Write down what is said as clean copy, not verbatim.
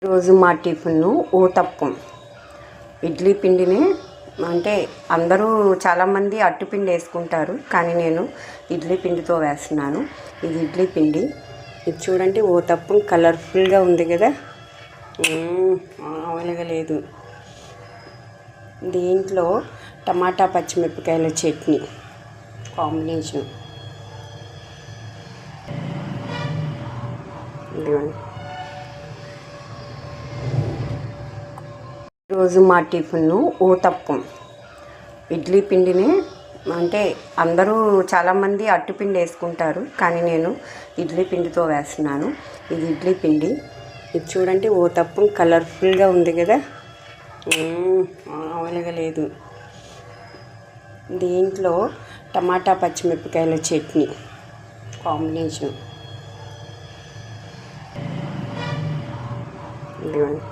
రోజు మా టిఫిన్ ఊతప్పం. ఇడ్లీ పిండిని అంటే అందరూ చాలామంది అట్టుపిండి వేసుకుంటారు, కానీ నేను ఇడ్లీ పిండితో వేస్తున్నాను. ఇది ఇడ్లీ పిండి. ఇది చూడండి, ఊతప్పం కలర్ఫుల్గా ఉంది కదా, మామూలుగా లేదు. దీంట్లో టమాటా పచ్చిమిరపకాయల చట్నీ కాంబినేషన్. రోజు మా టిఫిన్ ఊతప్పం. ఇడ్లీ పిండిని అంటే అందరూ చాలామంది అట్టుపిండి వేసుకుంటారు, కానీ నేను ఇడ్లీ పిండితో వేస్తున్నాను. ఇది ఇడ్లీ పిండి. ఇది చూడండి, ఊతప్పం కలర్ఫుల్గా ఉంది కదా, మామూలుగా లేదు. దీంట్లో టమాటా పచ్చిమిరపకాయల చట్నీ కాంబినేషన్. ఇదిగోండి.